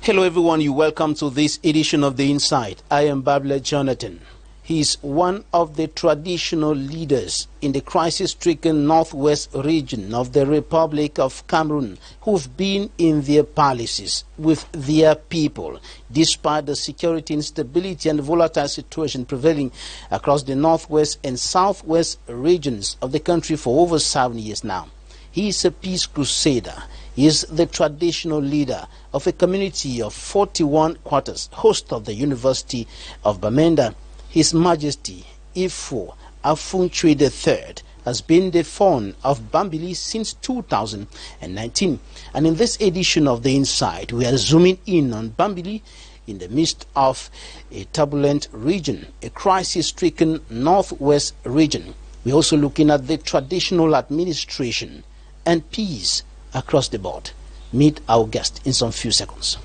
Hello everyone, you're welcome to this edition of The Insight. I am BAMBILI Jonathan. He's one of the traditional leaders in the crisis-stricken northwest region of the Republic of Cameroon who've been in their palaces with their people despite the security instability and volatile situation prevailing across the northwest and southwest regions of the country for over 7 years now. He is a peace crusader. He is the traditional leader of a community of 41 quarters, host of the University of Bamenda. His Majesty AFUNGCHWI III has been the fawn of BAMBILI since 2019. And in this edition of The Insight, we are zooming in on BAMBILI in the midst of a turbulent region, a crisis-stricken northwest region. We're also looking at the traditional administration and peace across the board. Meet our guest in some few seconds.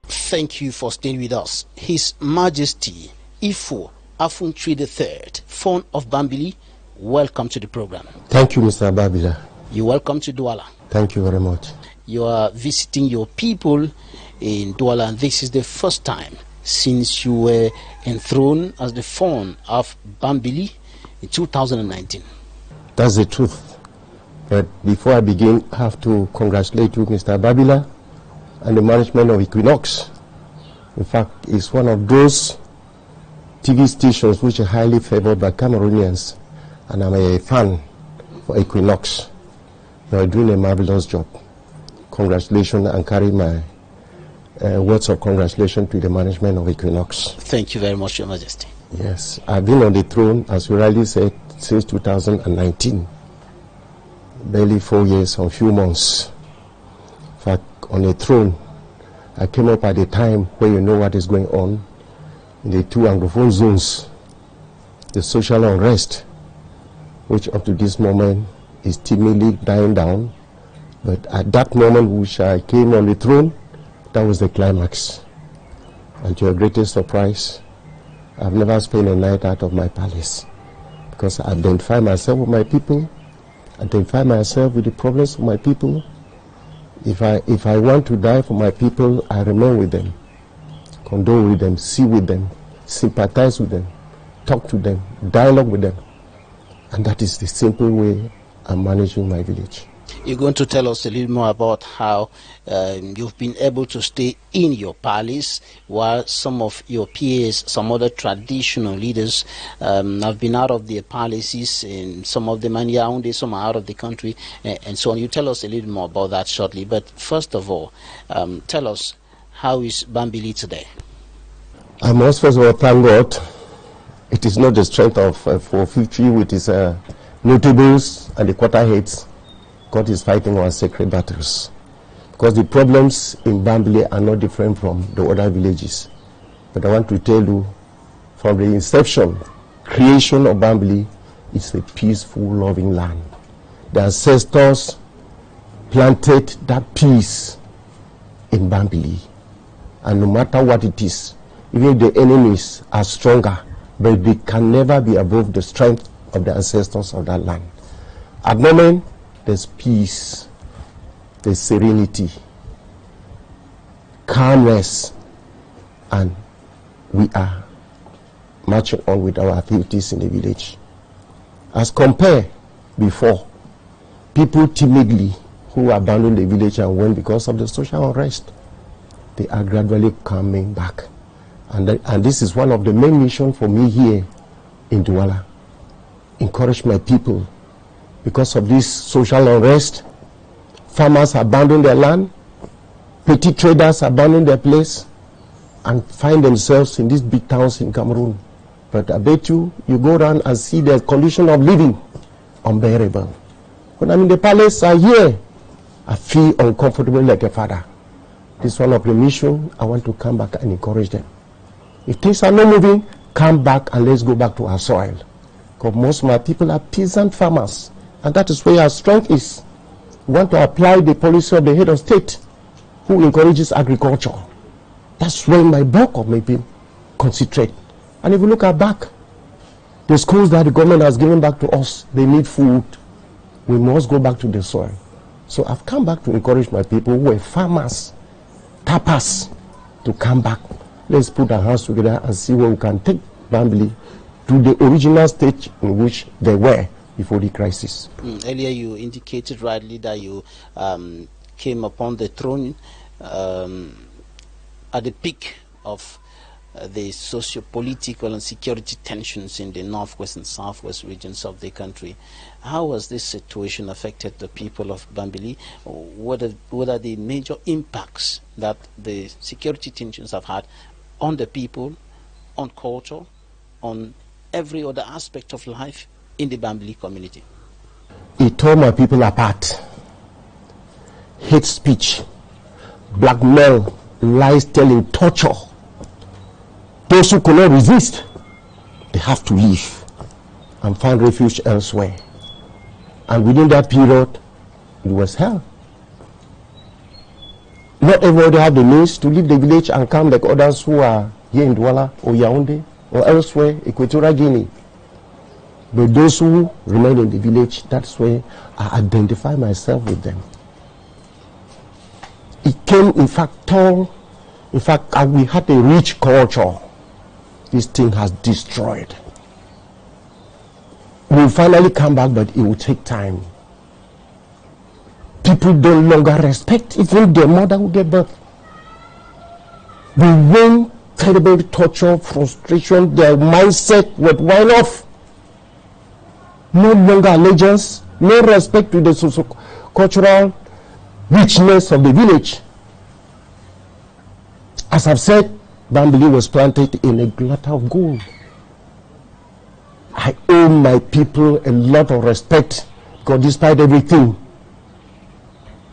Thank you for staying with us. His Majesty AFUNGCHWI III, Fawn of BAMBILI, welcome to the program. Thank you, Mr. Babila. You're welcome to Douala. Thank you very much. You are visiting your people in Douala, and this is the first time since you were enthroned as the Fawn of BAMBILI in 2019. That's the truth. But before I begin, I have to congratulate you, Mr. Babila, and the management of Equinoxe. In fact, it's one of those TV stations which are highly favored by Cameroonians, and I'm a fan for Equinoxe. You are doing a marvelous job. Congratulations, and carry my words of congratulations to the management of Equinoxe. Thank you very much, Your Majesty. Yes, I've been on the throne, as you rightly said, since 2019. Barely 4 years, a few months. In fact, on the throne, I came up at a time where you know what is going on in the two Anglophone zones. The social unrest, which up to this moment is timidly dying down. But at that moment which I came on the throne, that was the climax. And to your greatest surprise, I've never spent a night out of my palace, because I identify myself with my people, identify myself with the problems of my people. If I want to die for my people, I remain with them, condole with them, see with them, sympathize with them, talk to them, dialogue with them. And that is the simple way I'm managing my village. You're going to tell us a little more about how you've been able to stay in your palace while some of your peers, some other traditional leaders have been out of their palaces, and some of them are in Yaoundé, some are out of the country, and so on. You tell us a little more about that shortly. But first of all, tell us, how is BAMBILI today? I must first of all thank God. It is not the strength of AFUNGCHWI with its notables and the quarter heads. God is fighting our sacred battles, because the problems in BAMBILI are not different from the other villages. But I want to tell you, from the inception, creation of BAMBILI, it's a peaceful, loving land. The ancestors planted that peace in BAMBILI, and no matter what it is, even the enemies are stronger, but they can never be above the strength of the ancestors of that land. At the moment, there's peace, there's serenity, calmness, and we are marching on with our activities in the village. As compared before, people timidly who abandoned the village and went because of the social unrest, they are gradually coming back. And this is one of the main missions for me here in Douala. Encourage my people. Because of this social unrest, farmers abandon their land, petty traders abandon their place, and find themselves in these big towns in Cameroon. But I bet you go around and see their condition of living unbearable. When I'm in the palace, I feel uncomfortable like a father. This is one of the missions. I want to come back and encourage them. If things are not moving, come back and let's go back to our soil. Because most of my people are peasant farmers. And that is where our strength is. We want to apply the policy of the head of state, who encourages agriculture. That's where my bulk of my people concentrate. And if you look at back, The schools that the government has given back to us, they need food. We must go back to the soil. So I've come back to encourage my people who were farmers, tappers, to come back. Let's put our hands together and see where we can take Bambili to the original stage in which they were before the crisis. Earlier you indicated rightly that you came upon the throne at the peak of the socio-political and security tensions in the northwest and southwest regions of the country. How has this situation affected the people of Bambili? What are the major impacts that the security tensions have had on the people, on culture, on every other aspect of life in the Bambili community? It tore my people apart. Hate speech, blackmail, lies telling, torture. Those who could not resist, they have to leave and find refuge elsewhere. And within that period, it was hell. Not everybody have the means to leave the village and come like others who are here in Douala or Yaoundé or elsewhere, Equatorial Guinea. But those who remain in the village, that's where I identify myself with them. It came, in fact, tall. In fact, we had a rich culture. This thing has destroyed. We'll finally come back, but it will take time. People no longer respect even their mother who gave birth. We went terrible torture, frustration, their mindset was worn off. No longer allegiance, no respect to the socio-cultural richness of the village. As I've said, Bambili was planted in a glut of gold. I owe my people a lot of respect because despite everything,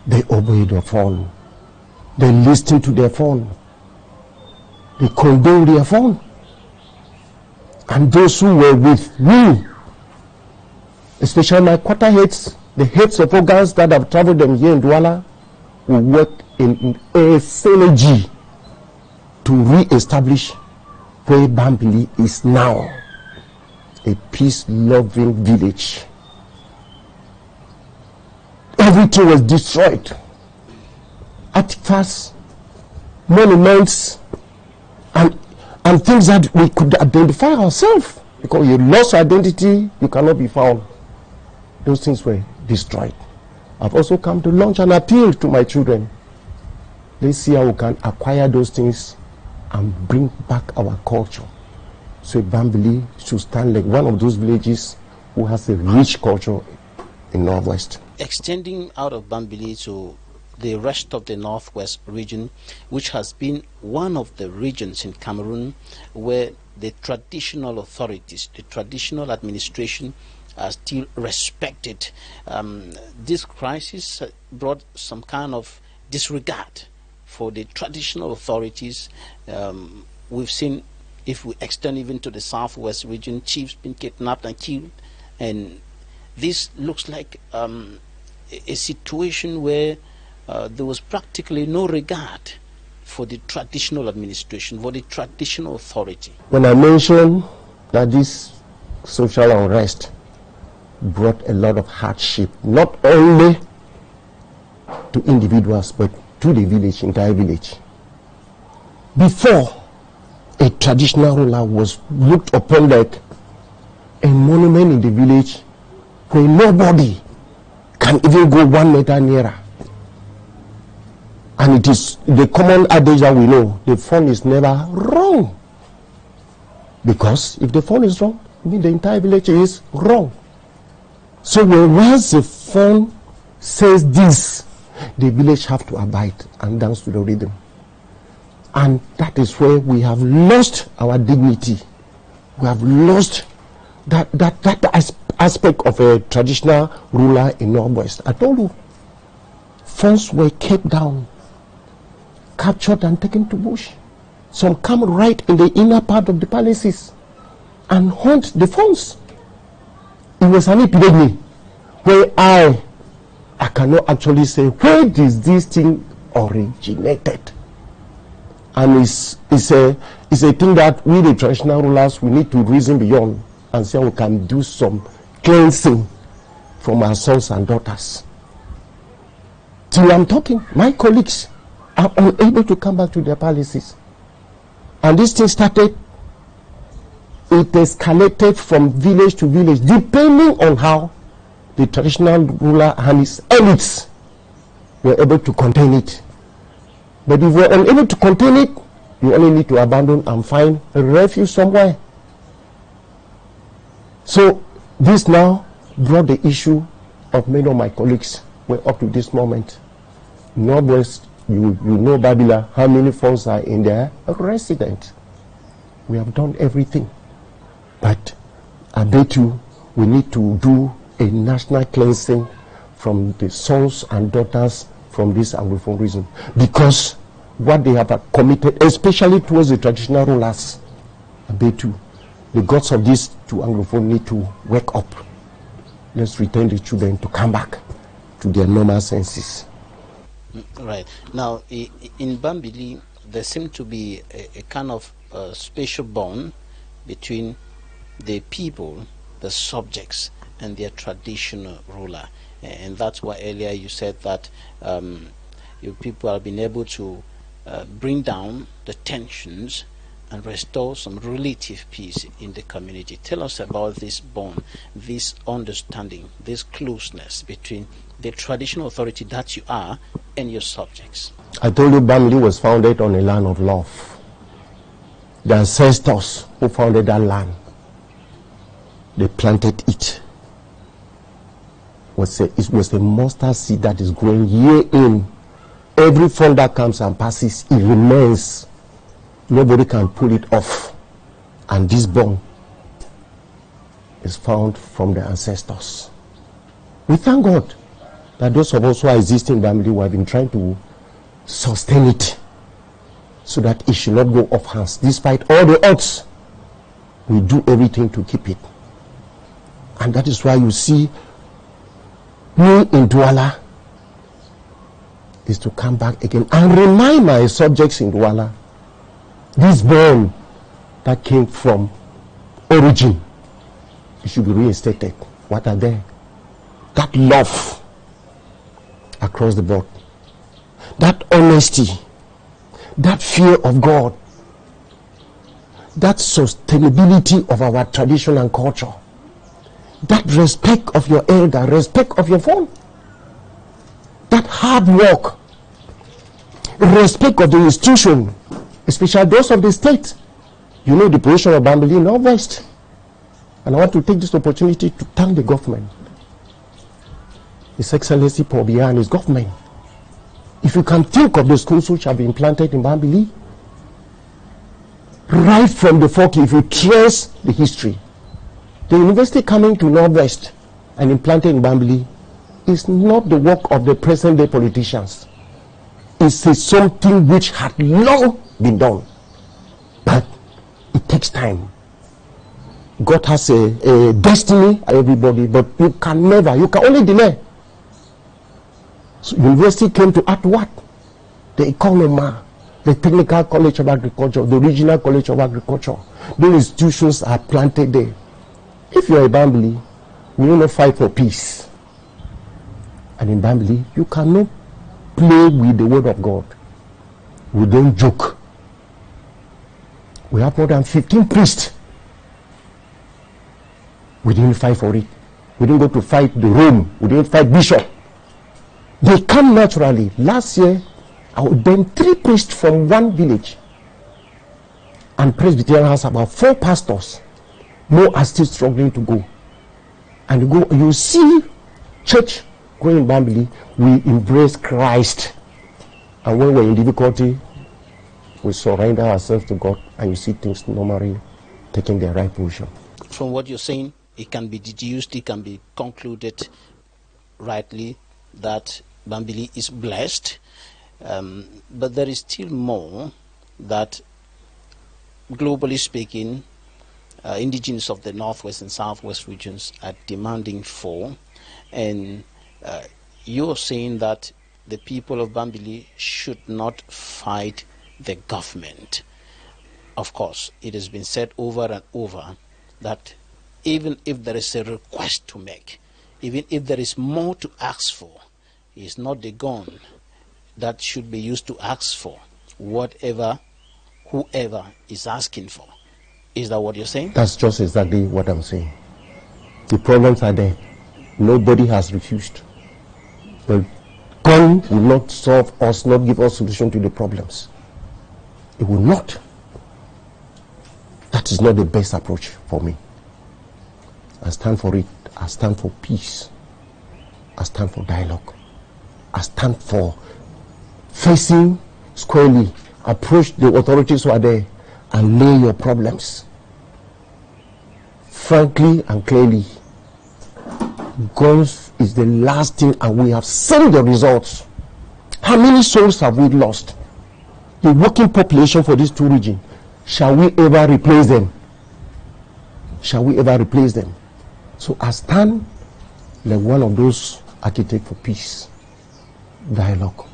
they obey their phone. They listen to their phone. They condone their phone. And those who were with me, especially my quarter heads, the heads of organs that have traveled them here in Douala, will work in a synergy to re-establish where Bambili is now, a peace-loving village. Everything was destroyed. Artifacts, monuments, and things that we could identify ourselves. Because you lost identity, you cannot be found. Those things were destroyed. I've also come to launch an appeal to my children. Let's see how we can acquire those things and bring back our culture. So Bambili should stand like one of those villages who has a rich culture in Northwest. Extending out of Bambili to the rest of the Northwest region, which has been one of the regions in Cameroon where the traditional authorities, the traditional administration are still respected. This crisis brought some kind of disregard for the traditional authorities. We've seen, if we extend even to the Southwest region, chiefs being kidnapped and killed, and this looks like a situation where there was practically no regard for the traditional administration, for the traditional authority. When I mentioned that this social unrest brought a lot of hardship, not only to individuals, but to the village, entire village. Before, a traditional ruler was looked upon like a monument in the village where nobody can even go 1 meter nearer. And it is the common adage that we know, the phone is never wrong. Because if the phone is wrong, I mean the entire village is wrong. So once the phone says this, the village have to abide and dance to the rhythm. And that is where we have lost our dignity. We have lost that aspect of a traditional ruler in Northwest. I told you, phones were kept down, captured and taken to bush. Some come right in the inner part of the palaces and hunt the phones. It was an epidemic where I cannot actually say where does this thing originated. And it's a thing that we, the traditional rulers, we need to reason beyond and say we can do some cleansing from our sons and daughters. Till I'm talking, my colleagues are unable to come back to their palaces. And this thing started, it escalated from village to village, depending on how the traditional ruler and his elites were able to contain it. But if we're unable to contain it, you only need to abandon and find a refuge somewhere. So this now brought the issue of many of my colleagues were up to this moment. Northwest, you know Babila, how many funds are in there? A resident. We have done everything. But I bet you we need to do a national cleansing from the sons and daughters from this Anglophone region. Because what they have committed, especially towards the traditional rulers, I bet you the gods of these two Anglophone need to wake up. Let's return the children to come back to their normal senses. Right. Now, in Bambili, there seemed to be a kind of special bond between the people, the subjects, and their traditional ruler. And that's why earlier you said that your people have been able to bring down the tensions and restore some relative peace in the community. Tell us about this bond, this understanding, this closeness between the traditional authority that you are and your subjects. I told you Bambili was founded on a land of love. The ancestors who founded that land, they planted it. It was a mustard seed that is growing year in. Every fund that comes and passes, it remains. Nobody can pull it off. And this bond is found from the ancestors. We thank God that those of us who are existing in Bambili who have been trying to sustain it so that it should not go off hands. Despite all the odds, we do everything to keep it. And that is why you see me in Douala is to come back again and remind my subjects in Douala this bond that came from origin, it should be reinstated. What are they? That love across the board, that honesty, that fear of God, that sustainability of our tradition and culture, that respect of your elder, respect of your phone, that hard work, respect of the institution, especially those of the state. You know the position of Bambili in Northwest. And I want to take this opportunity to thank the government, His Excellency Paul Biya and his government. If you can think of the schools which have been planted in Bambili, right from the 40, if you trace the history, the university coming to Northwest and implanted in Bambili is not the work of the present day politicians. It's something which had long been done. But it takes time. God has a destiny, everybody, but you can only delay. So university came to add what? The economy, the Technical College of Agriculture, the Regional College of Agriculture. Those institutions are planted there. If you are a Bambili, we will not fight for peace. And in Bambili, you cannot play with the word of God. We don't joke. We have more than 15 priests. We didn't fight for it. We didn't go to fight the Rome. We didn't fight bishop. They come naturally. Last year, I ordained 3 priests from one village. And Presbyterian has about 4 pastors. More are still struggling to go. And you see church going in Bambili, we embrace Christ. And when we're in difficulty, we surrender ourselves to God, and you see things normally taking their right position. From what you're saying, it can be deduced, it can be concluded rightly that Bambili is blessed, but there is still more that, globally speaking, indigenous of the Northwest and Southwest regions are demanding for, and you're saying that the people of Bambili should not fight the government. Of course, it has been said over and over that even if there is a request to make, even if there is more to ask for, it's not the gun that should be used to ask for whatever whoever is asking for. Is that what you're saying? That's just exactly what I'm saying. The problems are there. Nobody has refused. But gun will not solve us, not give us solution to the problems. It will not. That is not the best approach for me. I stand for it. I stand for peace. I stand for dialogue. I stand for facing squarely, approach the authorities who are there and lay your problems frankly and clearly. Guns is the last thing, and we have seen the results. How many souls have we lost? The working population for these two regions, shall we ever replace them? Shall we ever replace them? So I stand like one of those architects for peace, dialogue,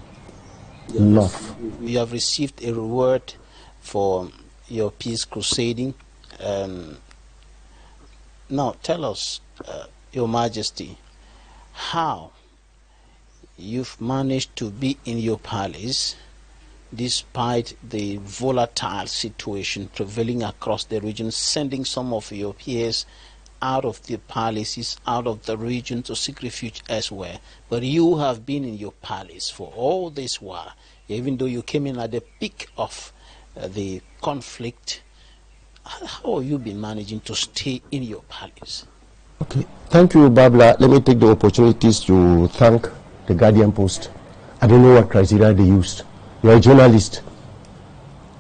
love. You have received a reward for your peace crusading. Now tell us, Your Majesty, how you've managed to be in your palace despite the volatile situation prevailing across the region, sending some of your peers out of the palaces, out of the region to seek refuge elsewhere. But you have been in your palace for all this while, even though you came in at the peak of the conflict. How have you been managing to stay in your palace? Okay, thank you, Babla. Let me take the opportunities to thank the Guardian Post. I don't know what criteria they used. You're a journalist.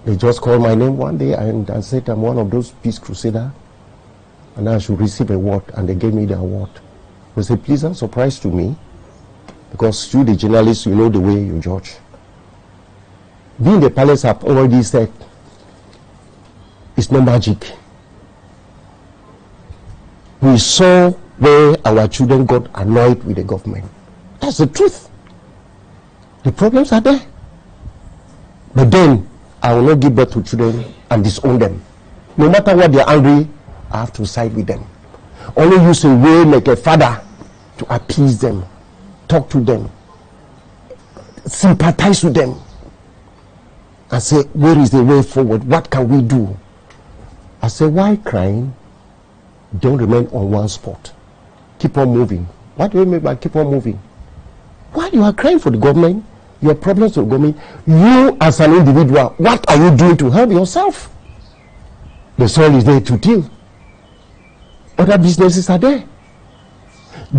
They just called my name one day and said I'm one of those peace crusaders, and I should receive a award, and they gave me the award. It was a pleasant surprise to me, because you, the journalist, you know the way you judge. Being in the palace, I've already said, it's no magic. We saw where our children got annoyed with the government. That's the truth. The problems are there. But then, I will not give birth to children and disown them. No matter what they're angry, I have to side with them. Only use a way like a father to appease them, talk to them, sympathize with them, and say, where is the way forward? What can we do? I say, why crying? Don't remain on one spot. Keep on moving. What do you mean by keep on moving? While you are crying for the government, your problems with the government, you as an individual, what are you doing to help yourself? The soil is there to till. Other businesses are there.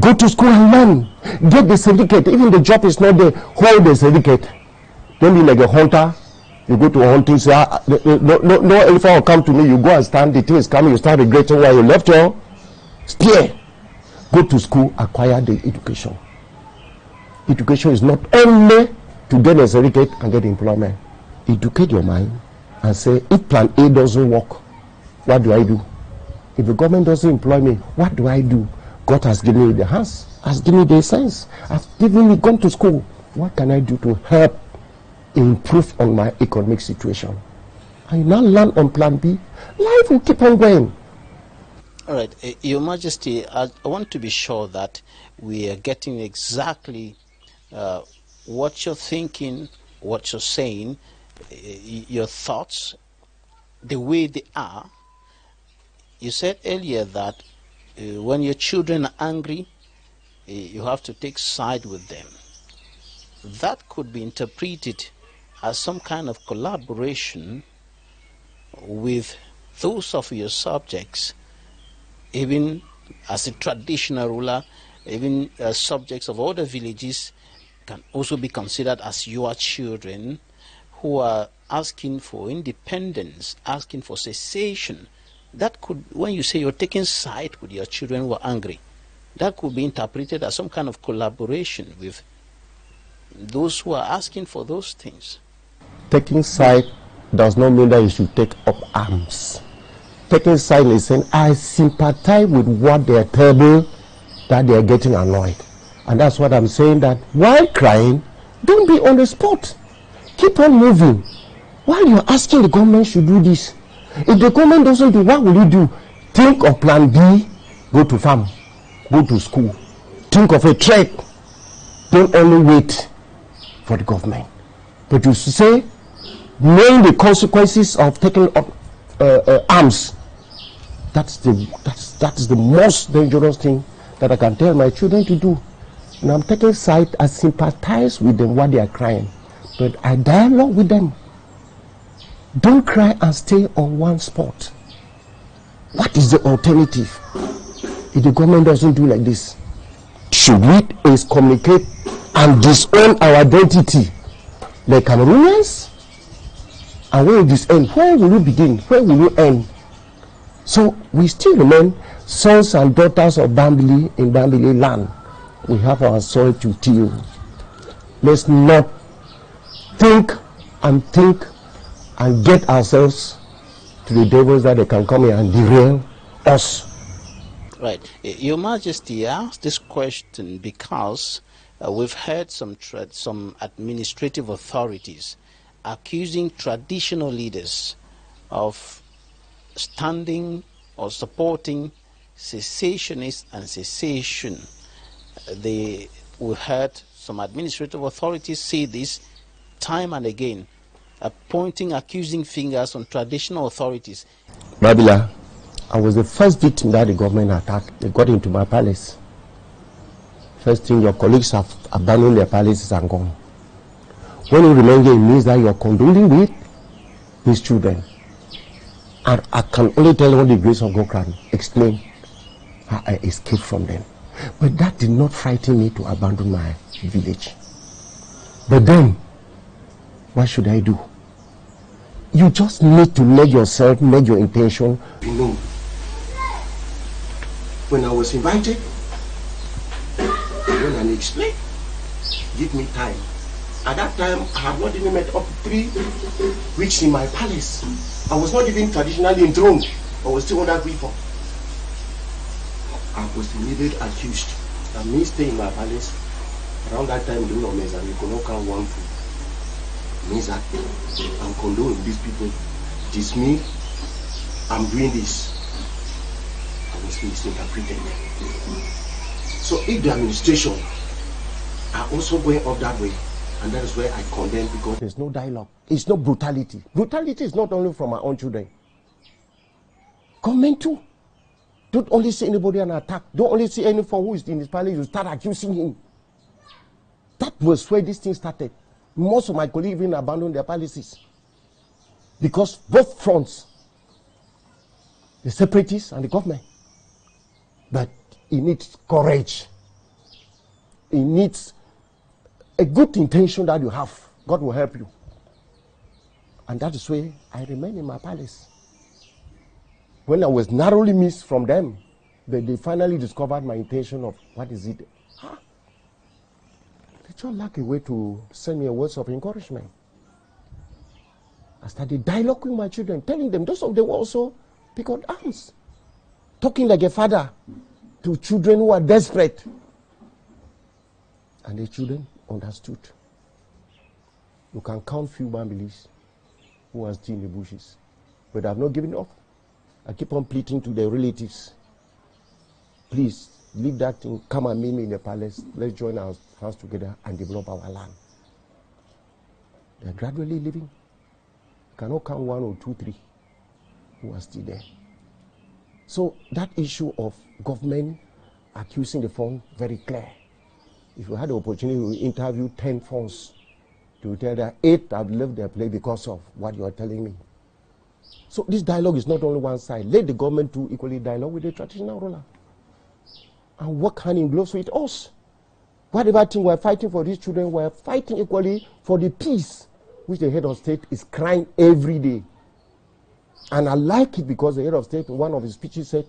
Go to school and learn. Get the certificate. Even the job is not there, hold the certificate. Don't be like a hunter. You go to a hunting, say, no elephant will come to me. You go and stand, the thing is coming, you start regretting why you left your spear. Go to school, acquire the education. Education is not only to get a certificate and get employment. Educate your mind and say, if plan A doesn't work, what do I do? If the government doesn't employ me, what do I do? God has given me the hands, has given me the sense, has given me gone to school. What can I do to help improve on my economic situation? I now learn on plan B. Life will keep on going. All right, Your Majesty, I want to be sure that we are getting exactly what you're thinking, what you're saying, your thoughts, the way they are. You said earlier that when your children are angry, you have to take side with them. That could be interpreted as some kind of collaboration with those of your subjects, even as a traditional ruler, even subjects of other villages can also be considered as your children who are asking for independence, asking for cessation. That could, when you say you're taking side with your children who are angry, that could be interpreted as some kind of collaboration with those who are asking for those things. Taking side does not mean that you should take up arms. Taking side is saying, I sympathize with what they are terrible, that they are getting annoyed. And that's what I'm saying, that while crying, don't be on the spot. Keep on moving. While you're asking the government should do this, if the government doesn't do, what will you do? Think of plan B go to farm, go to school, think of a trade. Don't only wait for the government, but you say, knowing the consequences of taking up arms. That's the most dangerous thing that I can tell my children to do. And I'm taking side. I sympathize with them what they are crying, but I dialogue with them. Don't cry and stay on one spot. What is the alternative if the government doesn't do like this? Should we excommunicate and disown our identity like Cameroonians? And where will this end? Where will we begin? Where will we end? So we still remain sons and daughters of Bambili in Bambili land. We have our soil to till. Let's not think and get ourselves to the devils that they can come here and derail us. Right. Your Majesty, I asked this question because we've heard some administrative authorities accusing traditional leaders of standing or supporting cessationists and cessation. We heard some administrative authorities say this time and again, pointing accusing fingers on traditional authorities. Babila, I was the first victim that the government attacked. They got into my palace. First thing, your colleagues have abandoned their palaces and gone. When you remain here, it means that you are condoling with these children. And I can only tell you the grace of God can explain how I escaped from them. But that did not frighten me to abandon my village. But then, what should I do? You just need to make your intention known. When I was invited, I went and explained. Give me time. At that time, I had not even met up to 3 weeks in my palace. I was not even traditionally enthroned. I was still under grief. I was immediately accused that me staying in my palace around that time doing a mess and you could not count one food. Means that I'm condoning these people. It is me. I'm doing this. I was misinterpreted. So if the administration are also going up that way, and that is where I condemn, because there's no dialogue. It's no brutality. Brutality is not only from my own children. Government too. Don't only see anybody and attack. Don't only see anyone who is in his palace, you start accusing him. That was where this thing started. Most of my colleagues even abandoned their palaces. Because both fronts, the separatists and the government. But it needs courage. It needs a good intention that you have. God will help you. And that is why I remain in my palace. When I was narrowly missed from them, they finally discovered my intention of what is it. They just lack a way to send me a words of encouragement. I started dialogue with my children, telling them, those of them also pick up arms. Talking like a father to children who are desperate. And the children understood. You can count few Bambilis who are still in the bushes. But I have not given up. I keep on pleading to their relatives. Please, leave that thing, come and meet me in the palace. Let's join our hands together and develop our land. They're gradually living. You cannot count 1 or 2, 3 who are still there. So that issue of government accusing the phone, very clear. If you had the opportunity to interview 10 phones, to tell that 8 have left their place because of what you are telling me. So this dialogue is not only one side. Let the government to equally dialogue with the traditional ruler and work hand in gloves with us. Whatever thing we're fighting for these children, we're fighting equally for the peace which the head of state is crying every day. And I like it because the head of state, in one of his speeches, said,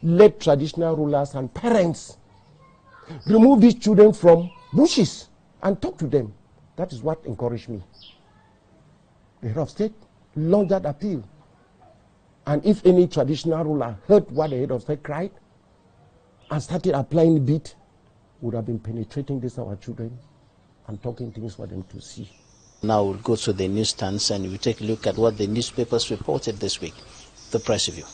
let traditional rulers and parents remove these children from bushes and talk to them. That is what encouraged me. The head of state launched that appeal. And if any traditional ruler heard what the head of state cried and started applying the beat, would have been penetrating this our children and talking things for them to see. Now we'll go to the newsstands and we'll take a look at what the newspapers reported this week. The press review.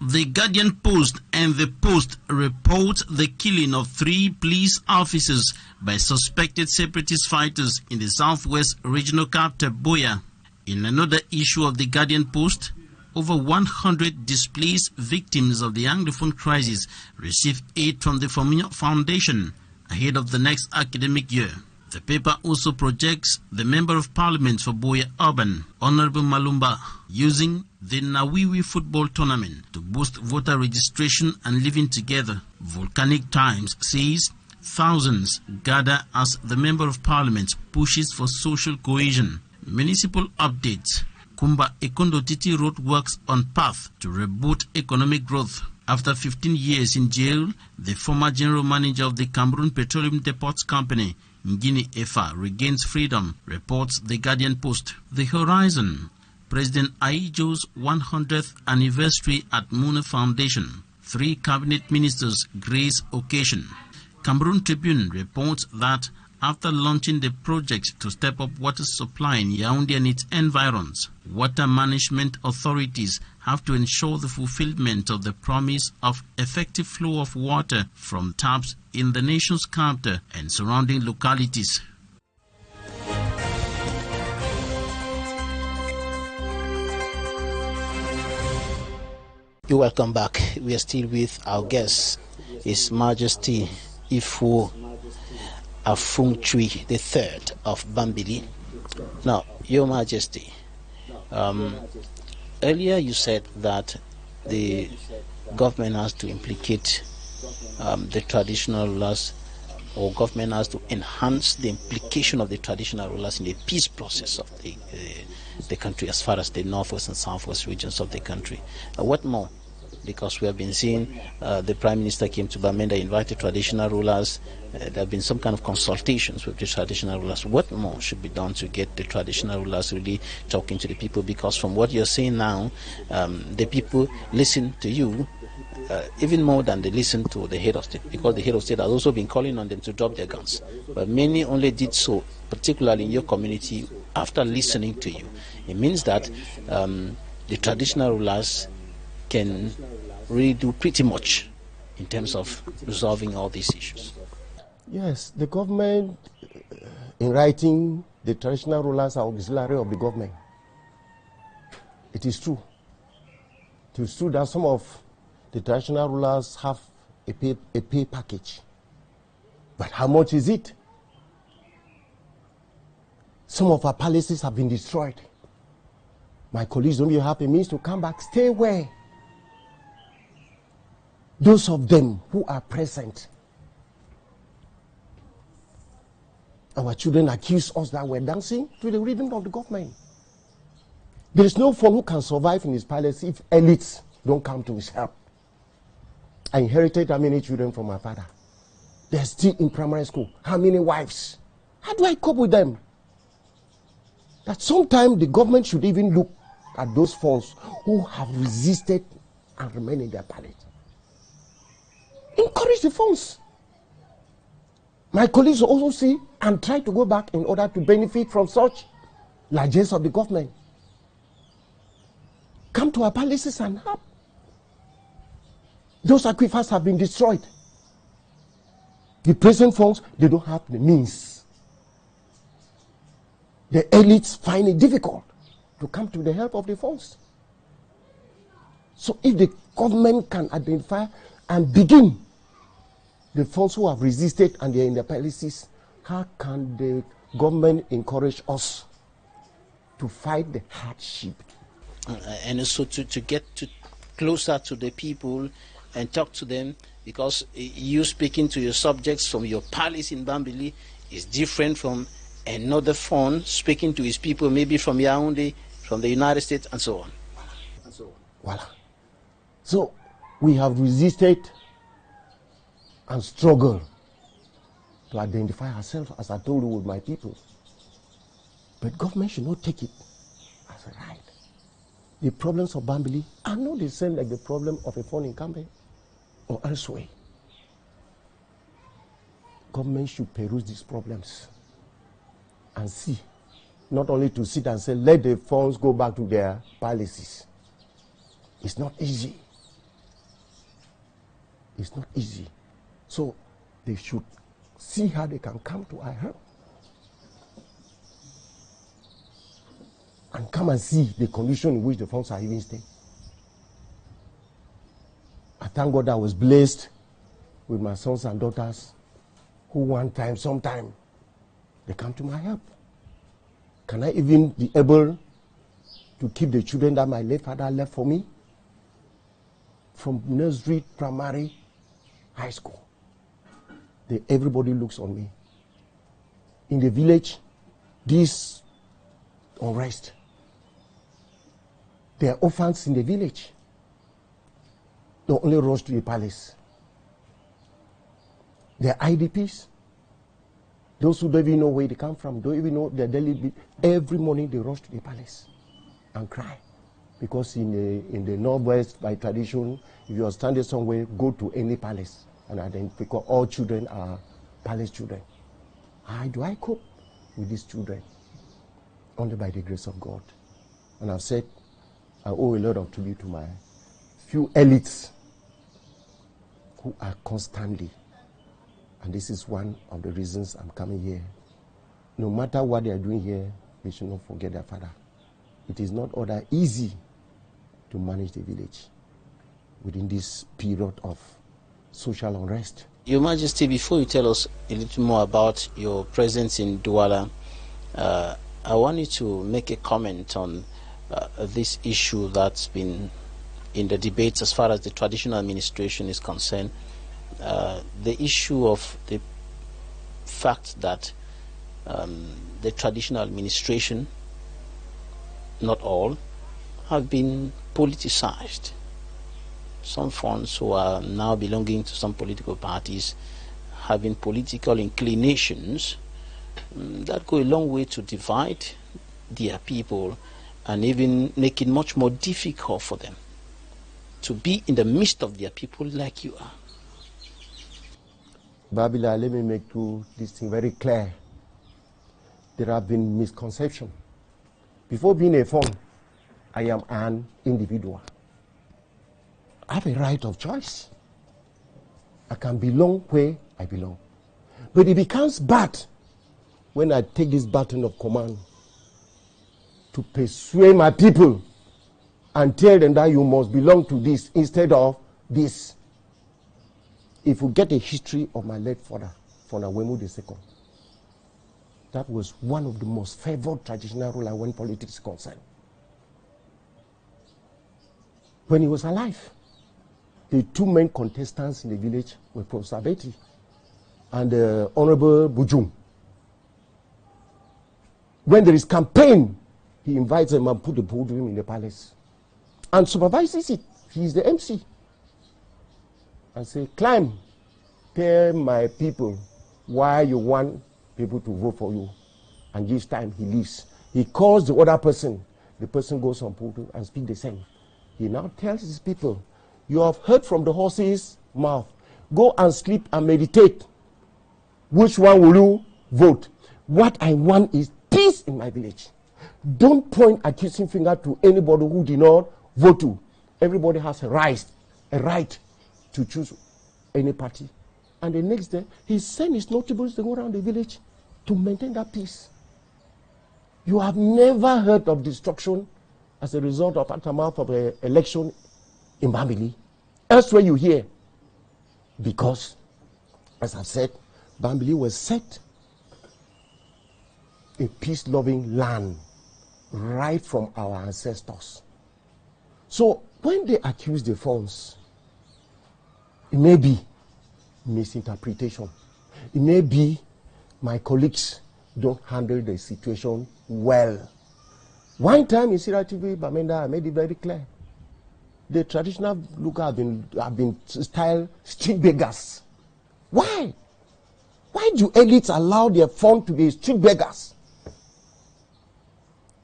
The Guardian Post and the Post report the killing of 3 police officers by suspected separatist fighters in the southwest regional capital, Buea. In another issue of the Guardian Post, over 100 displaced victims of the Anglophone crisis receive aid from the Fominyo Foundation ahead of the next academic year. The paper also projects the Member of Parliament for Buea Urban, Honorable Malumba, using the Nawiwi football tournament to boost voter registration and living together. Volcanic Times says thousands gather as the Member of Parliament pushes for social cohesion. Municipal updates. Kumba Ekondo Titi Road works on path to reboot economic growth. After 15 years in jail, the former general manager of the Cameroon Petroleum Depots Company, Ngini Efa, regains freedom, reports the Guardian Post. The Horizon. President Aijo's 100th anniversary at Muna Foundation. 3 cabinet ministers grace occasion. Cameroon Tribune reports that after launching the project to step up water supply in Yaoundé and its environs, water management authorities have to ensure the fulfillment of the promise of effective flow of water from taps in the nation's capital and surrounding localities. You're welcome back. We are still with our guest, His Majesty AFUNGCHWI III of BAMBILI. Now, Your Majesty, earlier you said that the government has to implicate the traditional rulers, or government has to enhance the implication of the traditional rulers in the peace process of the country, as far as the northwest and southwest regions of the country. What more? Because we have been seeing the Prime Minister came to Bamenda, invited traditional rulers. There have been some kind of consultations with the traditional rulers. What more should be done to get the traditional rulers really talking to the people? Because from what you're saying now, the people listen to you even more than they listen to the head of state, because the head of state has also been calling on them to drop their guns. But many only did so, particularly in your community, after listening to you. It means that the traditional rulers can really do pretty much in terms of resolving all these issues. Yes, the government, in writing, the traditional rulers are auxiliary of the government. It is true. It is true that some of the traditional rulers have a pay package. But how much is it? Some of our palaces have been destroyed. My colleagues don't even have a means to come back. Stay where? Those of them who are present, our children accuse us that we're dancing to the rhythm of the government. There is no one who can survive in his palace if elites don't come to his help. I inherited how many children from my father? They're still in primary school. How many wives? How do I cope with them? That sometimes the government should even look at those folks who have resisted and remain in their palace. Encourage the funds. My colleagues also see and try to go back in order to benefit from such largesse of the government. Come to our palaces and help. Those aquifers have been destroyed. The present funds, they don't have the means. The elites find it difficult to come to the help of the funds. So if the government can identify and begin the folks who have resisted and they are in their palaces, how can the government encourage us to fight the hardship? And also to get closer to the people and talk to them, because you speaking to your subjects from your palace in Bambili is different from another phone speaking to his people, maybe from Yaoundé, from the United States, and so on. Voila. So we have resisted and struggle to identify ourselves, as I told you, with my people. But government should not take it as a right. The problems of Bambili are not the same like the problem of a phone in Cameroon or elsewhere. Government should peruse these problems and see, not only to sit and say, let the funds go back to their palaces. It's not easy. It's not easy. So they should see how they can come to our help. And come and see the condition in which the funds are even staying. I thank God I was blessed with my sons and daughters who sometime, they come to my help. Can I even be able to keep the children that my late father left for me? From nursery, primary, high school. Everybody looks on me. In the village, this unrest. There are orphans in the village. They only rush to the palace. There are IDPs. Those who don't even know where they come from, don't even know their daily. Every morning they rush to the palace and cry. Because in the Northwest, by tradition, if you are standing somewhere, go to any palace. And identify, because all children are palace children. How do I cope with these children? Only by the grace of God. And I've said, I owe a lot of tribute to my few elites who are constantly, and this is one of the reasons I'm coming here. No matter what they are doing here, they should not forget their father. It is not all that easy to manage the village within this period of social unrest. Your Majesty, before you tell us a little more about your presence in Douala, I want you to make a comment on this issue that's been in the debates as far as the traditional administration is concerned. The issue of the fact that the traditional administration, not all, have been politicized. Some funds who are now belonging to some political parties having political inclinations that go a long way to divide their people and even make it much more difficult for them to be in the midst of their people like you are. Babila, let me make this thing very clear. There have been misconceptions. Before being a fund, I am an individual. I have a right of choice. I can belong where I belong. But it becomes bad when I take this baton of command to persuade my people and tell them that you must belong to this instead of this. If you get a history of my late father, Founder Wemu II, that was one of the most favored traditional rulers when politics is concerned. When he was alive, the two main contestants in the village were Professor Abeti and Honorable Bujum. When there is campaign, he invites them and put the podium in the palace and supervises it. He is the MC. And say, climb, tell my people why you want people to vote for you. And gives time, he leaves. He calls the other person. The person goes on podium and speaks the same. He now tells his people, you have heard from the horse's mouth. Go and sleep and meditate. Which one will you vote? What I want is peace in my village. Don't point accusing finger to anybody who did not vote to. Everybody has a right to choose any party. And the next day, he sent his notables to go around the village to maintain that peace. You have never heard of destruction as a result of aftermath of an election in Bambili. Elsewhere you hear. Because, as I've said, Bambili was set a peace-loving land right from our ancestors. So when they accuse the funds, it may be misinterpretation. It may be my colleagues don't handle the situation well. One time in Sierra TV, Bamenda, I made it very clear. The traditional looker have been styled street beggars. Why? Why do elites allow their fund to be street beggars?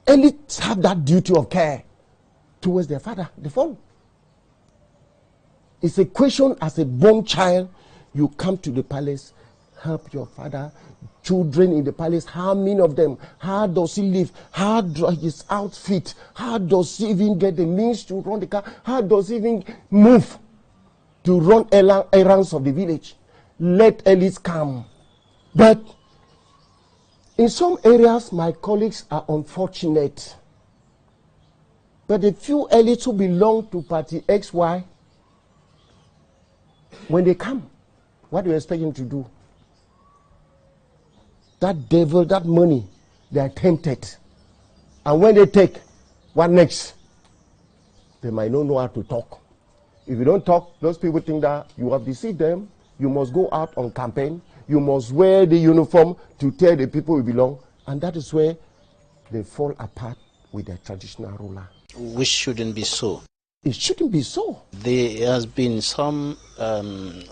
Elites have that duty of care towards their father, the fund. It's a question as a born child, you come to the palace, help your father, children in the palace, how many of them, how does he live, how does his outfit, how does he even get the means to run the car, how does he even move? to run errands of the village. Let elites come. But in some areas, my colleagues are unfortunate. But the few elites who belong to Party XY, when they come, what do you expect them to do? That devil, that money, they are tempted. And when they take, what next? They might not know how to talk. If you don't talk, those people think that you have deceived them. You must go out on campaign. You must wear the uniform to tell the people you belong. And that is where they fall apart with their traditional ruler. Which shouldn't be so. It shouldn't be so. There has been some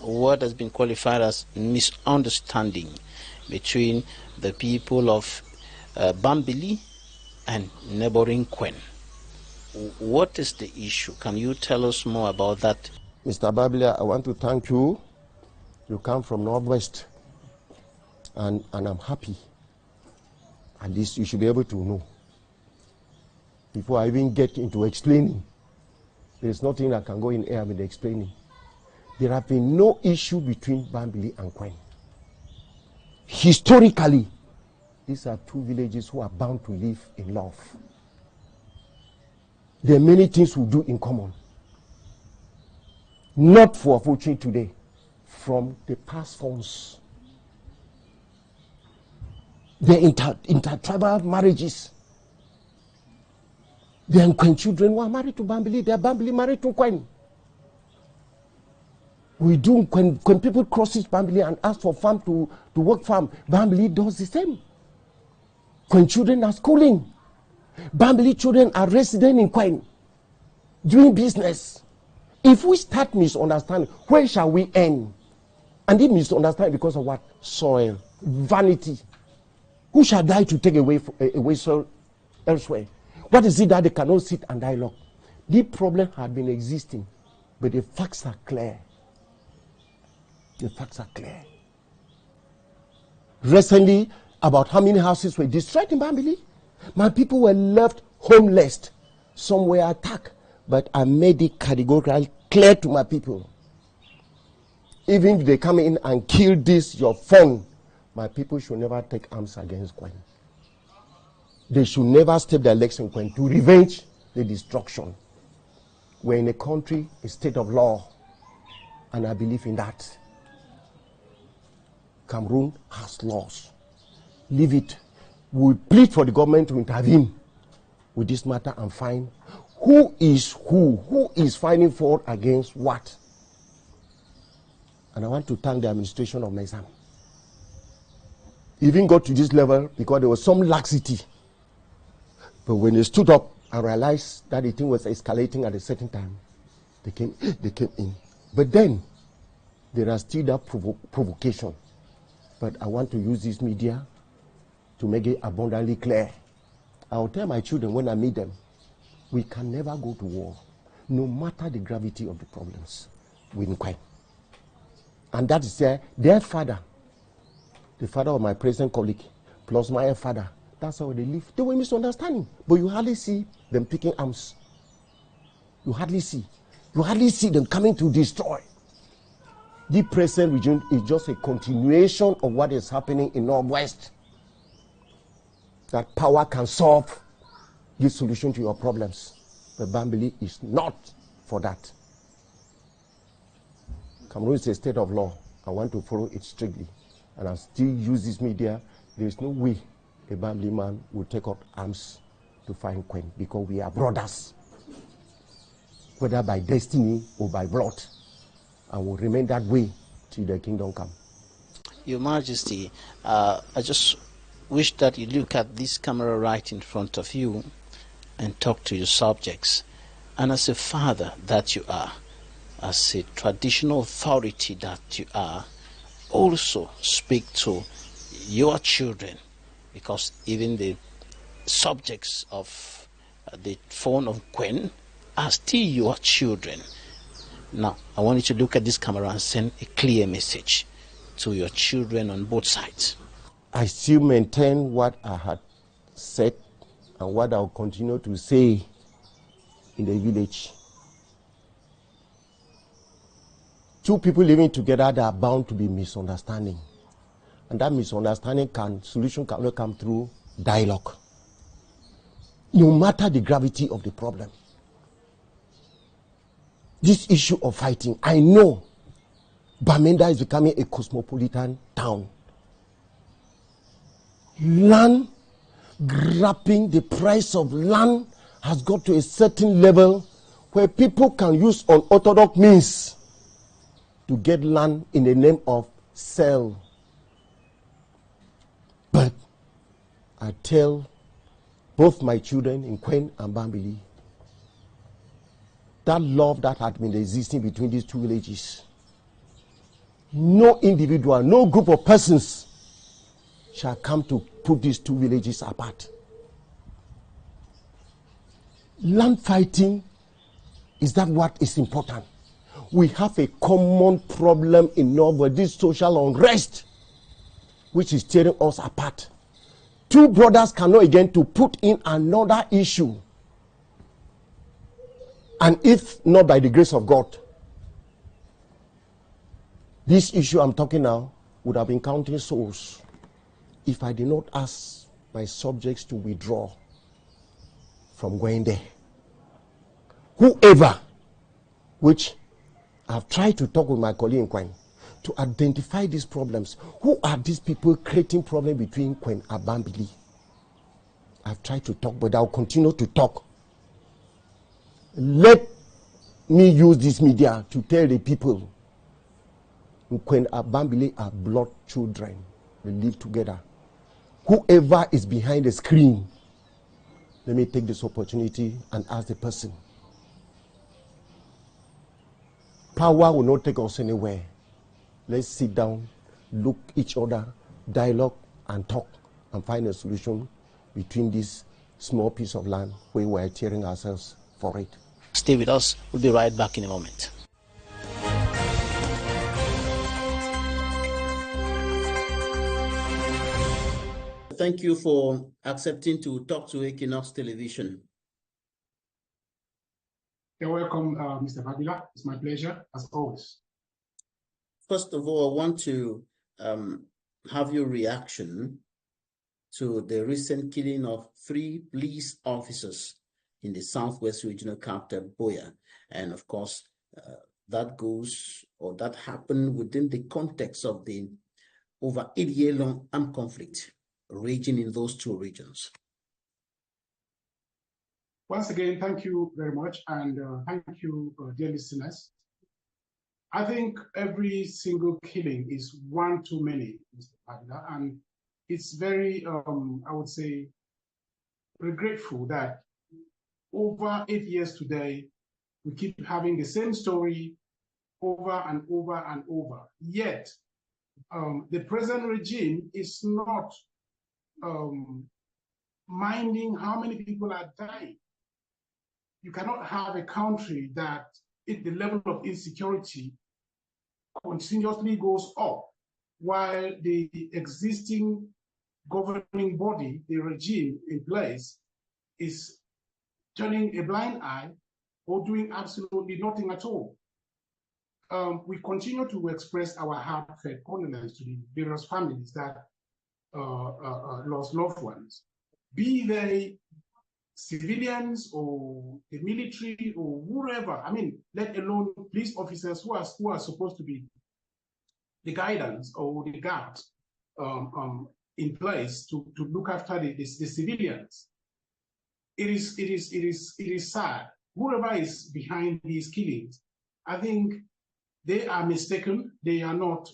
what has been qualified as misunderstanding between the people of BAMBILI and neighboring Quen. What is the issue? Can you tell us more about that? Mr. Babila, I want to thank you. You come from Northwest, and I'm happy. At least you should be able to know. Before I even get into explaining, there is nothing that can go in air with the explaining. There have been no issue between BAMBILI and Quen. Historically, these are two villages who are bound to live in love. There are many things we do in common. Not for fortune today, from the past forms. The intertribal marriages. The Quen children who are married to BAMBILI, they are BAMBILI married to Quen. We do, when people cross BAMBILI and ask for farm to work farm, BAMBILI does the same. Quen children are schooling. BAMBILI children are resident in Quen, doing business. If we start misunderstanding, where shall we end? And they misunderstand because of what? Soil, vanity. Who shall die to take away soil elsewhere? What is it that they cannot sit and dialogue? The problem had been existing, but the facts are clear. The facts are clear. Recently, about how many houses were destroyed in BAMBILI? My people were left homeless. Some were attacked, but I made it categorically clear to my people. Even if they come in and kill this, your phone, my people should never take arms against Quen. They should never step their legs in Quen to revenge the destruction. We're in a country, a state of law, and I believe in that. Cameroon has laws. Leave it. We plead for the government to intervene with this matter and find who is fighting for against what. And I want to thank the administration of Mezam. Even got to this level because there was some laxity. But when they stood up and realized that the thing was escalating at a certain time, they came in. But then, there are still that provocation. But I want to use this media to make it abundantly clear. I will tell my children when I meet them, we can never go to war, no matter the gravity of the problems with Quen. And that is their father, the father of my present colleague, plus my father. That's how they live. They were misunderstanding. But you hardly see them picking arms. You hardly see. You hardly see them coming to destroy. The present region is just a continuation of what is happening in Northwest. That power can solve, give solution to your problems. But BAMBILI is not for that. Cameroon is a state of law. I want to follow it strictly. And I still use this media. There is no way a BAMBILI man will take up arms to find Quen, because we are brothers, whether by destiny or by blood, and will remain that way till the kingdom come. Your Majesty, I just wish that you look at this camera right in front of you and talk to your subjects. And as a father that you are, as a traditional authority that you are, also speak to your children, because even the subjects of the phone of Quen are still your children. Now, I want you to look at this camera and send a clear message to your children on both sides. I still maintain what I had said and what I'll continue to say in the village. two people living together, there are bound to be misunderstanding. And that misunderstanding solution can only come through dialogue. No matter the gravity of the problem. This issue of fighting, I know Bamenda is becoming a cosmopolitan town. Land grabbing, the price of land has got to a certain level where people can use unorthodox means to get land in the name of sale. But I tell both my children in Queen and Bambili, that love that had been existing between these two villages, no individual, no group of persons shall come to put these two villages apart. Land fighting, is that what is important? We have a common problem in Norway, this social unrest, which is tearing us apart. Two brothers cannot again to put in another issue. And if not by the grace of God, this issue I'm talking now would have been counting souls if I did not ask my subjects to withdraw from going there. Whoever, which I've tried to talk with my colleague in Queen to identify these problems. Who are these people creating problems between Queen and Bambili? I've tried to talk, but I'll continue to talk. Let me use this media to tell the people Queen and Bambili are blood children. They live together. Whoever is behind the screen, let me take this opportunity and ask the person. Power will not take us anywhere. Let's sit down, look each other, dialogue and talk and find a solution between this small piece of land where we are tearing ourselves for it. Stay with us. We'll be right back in a moment. Thank you for accepting to talk to Equinoxe Television. You're welcome, Mr. Babila. It's my pleasure, as always. First of all, I want to have your reaction to the recent killing of 3 police officers in the Southwest Regional Capital, Boya. And of course, that happened within the context of the over 8-year-long armed conflict raging in those 2 regions. Once again, thank you very much, and thank you, dear listeners. I think every single killing is one too many, Mr. Padilla, and it's very, I would say, regretful that over 8 years today, we keep having the same story over and over and over. Yet, the present regime is not minding how many people are dying. You cannot have a country that, if the level of insecurity continuously goes up, while the existing governing body, the regime in place, is turning a blind eye or doing absolutely nothing at all. We continue to express our heartfelt condolence to the various families that lost loved ones, be they civilians or the military or whoever. I mean, let alone police officers who are supposed to be the guidance or the guards in place to look after the civilians. It is sad. Whoever is behind these killings, I think they are mistaken. They are not.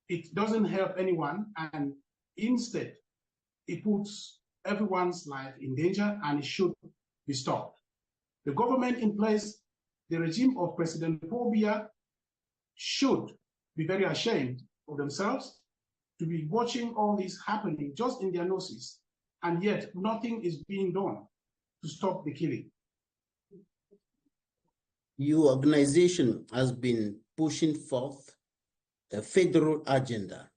It doesn't help anyone, and instead, it puts everyone's life in danger, and it should be stopped. The government in place, the regime of President Paul Biya, should be very ashamed of themselves to be watching all this happening just in their noses, and yet nothing is being done to stop the killing. Your organization has been pushing forth a federal agenda,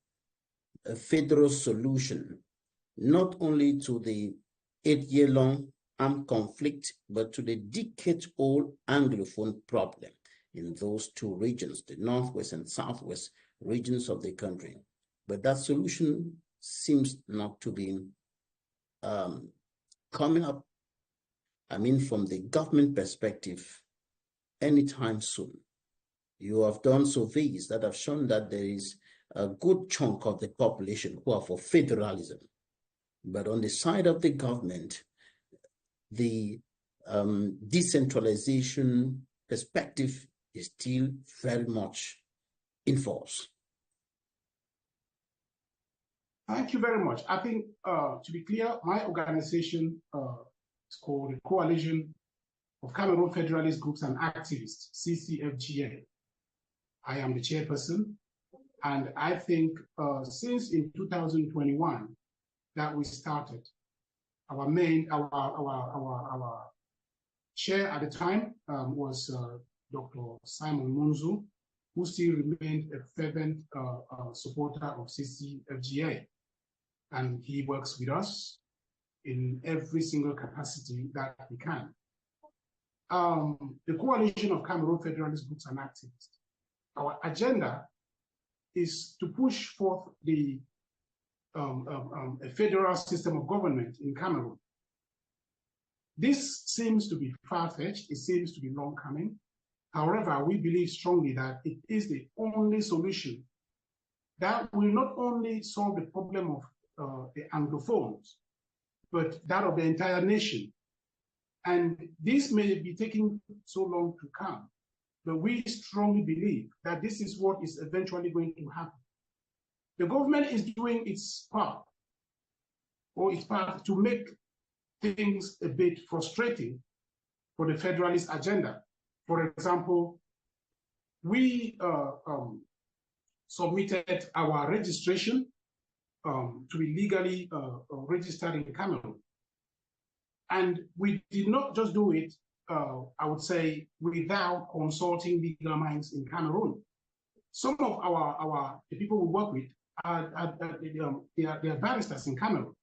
a federal solution, not only to the 8-year-long armed conflict, but to the decade-old Anglophone problem. in those two regions, the northwest and southwest regions of the country. But that solution seems not to be coming up, I mean, from the government perspective, anytime soon. You have done surveys that have shown that there is a good chunk of the population who are for federalism. But on the side of the government, the decentralization perspective is still very much in force. Thank you very much. I think, to be clear, my organization is called the Coalition of Cameroon Federalist Groups and Activists, CCFGA. I am the chairperson, and I think since in 2021 that we started, our chair at the time was Dr. Simon Munzu, who still remained a fervent supporter of CCFGA. And he works with us in every single capacity that he can. The Coalition of Cameroon Federalist Groups and Activists, our agenda is to push forth a federal system of government in Cameroon. This seems to be far-fetched, it seems to be long coming. However, we believe strongly that it is the only solution that will not only solve the problem of the Anglophones, but that of the entire nation. And this may be taking so long to come, but we strongly believe that this is what is eventually going to happen. The government is doing its part, to make things a bit frustrating for the federalist agenda. For example, we submitted our registration to be legally registered in Cameroon. And we did not just do it, I would say, without consulting legal minds in Cameroon. Some of the people we work with they are barristers in Cameroon.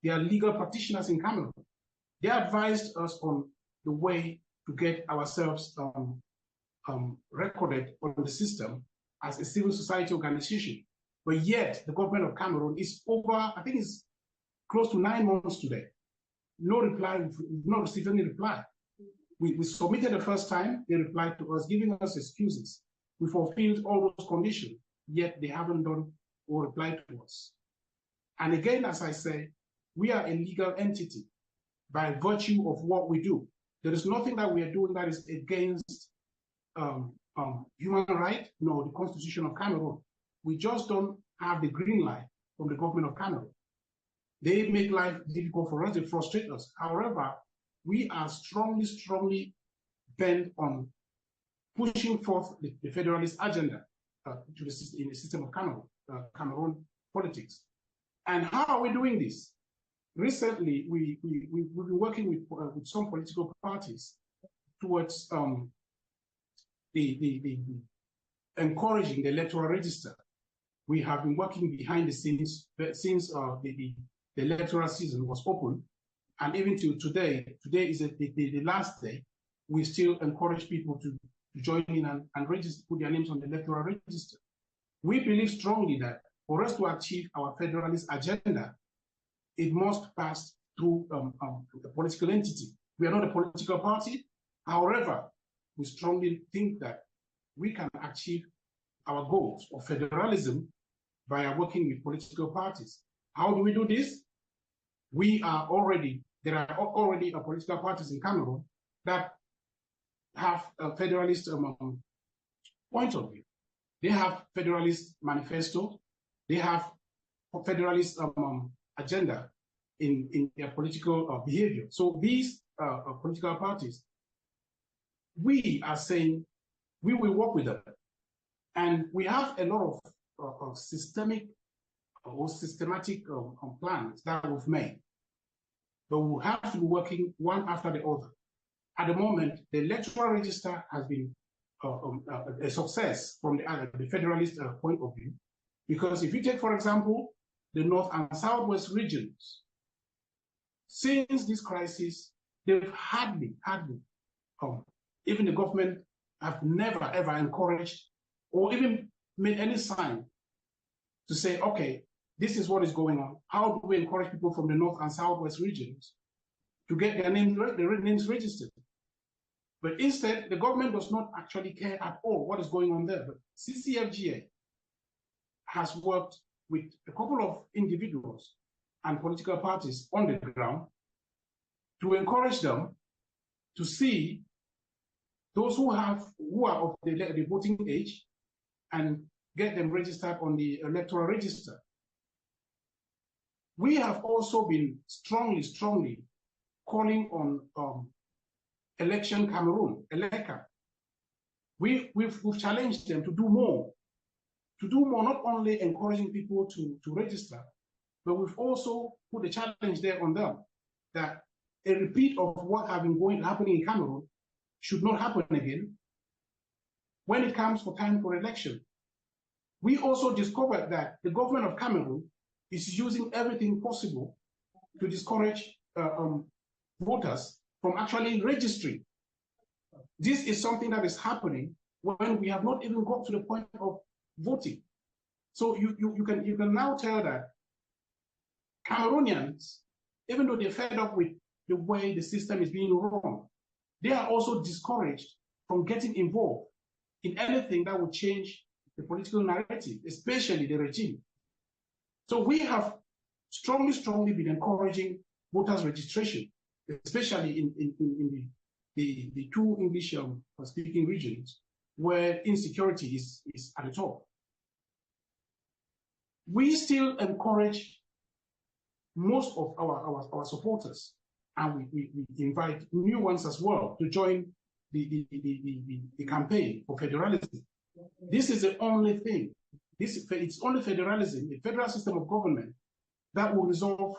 They are legal practitioners in Cameroon. They advised us on the way to get ourselves recorded on the system as a civil society organization. But yet, the government of Cameroon is over, I think it's close to 9 months today. No reply, we've not received any reply. We submitted the first time, they replied to us, giving us excuses. We fulfilled all those conditions, yet they haven't done or replied to us. And again, as I say, we are a legal entity by virtue of what we do. There is nothing that we are doing that is against human rights, nor the Constitution of Cameroon. We just don't have the green light from the government of Cameroon. They make life difficult for us, they frustrate us. However, we are strongly bent on pushing forth the federalist agenda in the system of Cameroon politics. And how are we doing this? Recently, we've been working with some political parties towards encouraging the electoral register. We have been working behind the scenes since the electoral season was open, and even till today is the last day. We still encourage people to join in and register, put their names on the electoral register. We believe strongly that for us to achieve our federalist agenda, it must pass through a political entity. We are not a political party. However, we strongly think that we can achieve our goals of federalism by working with political parties. How do we do this? There are already political parties in Cameroon that have a federalist point of view. They have federalist manifesto. They have a federalist agenda in their political behavior. So these political parties, we are saying we will work with them. And we have a lot of systematic plans that we've made. But we'll have to be working one after the other. At the moment, the electoral register has been a success from the federalist point of view. Because if you take, for example, the North and Southwest regions, since this crisis, they've hardly, even the government have never, ever encouraged or even made any sign to say, okay, this is what is going on. How do we encourage people from the North and Southwest regions to get their names registered? But instead, the government does not actually care at all what is going on there. But CCFGA has worked with a couple of individuals and political parties on the ground to encourage them to see those who are of the voting age and get them registered on the electoral register. We have also been strongly calling on Election Cameroon, ELECA. We've challenged them to do more, not only encouraging people to register, but we've also put a challenge there on them that a repeat of what have been happening in Cameroon should not happen again when it comes for time for election. We also discovered that the government of Cameroon is using everything possible to discourage voters from actually registering. This is something that is happening when we have not even got to the point of voting. So you can now tell that Cameroonians, even though they're fed up with the way the system is being run, they are also discouraged from getting involved in anything that would change the political narrative, especially the regime. So we have strongly been encouraging voters registration, especially in the two English speaking regions where insecurity is at the top. We still encourage most of our supporters, and we invite new ones as well to join the campaign for federalism. This is the only thing. It's only federalism, a federal system of government, that will resolve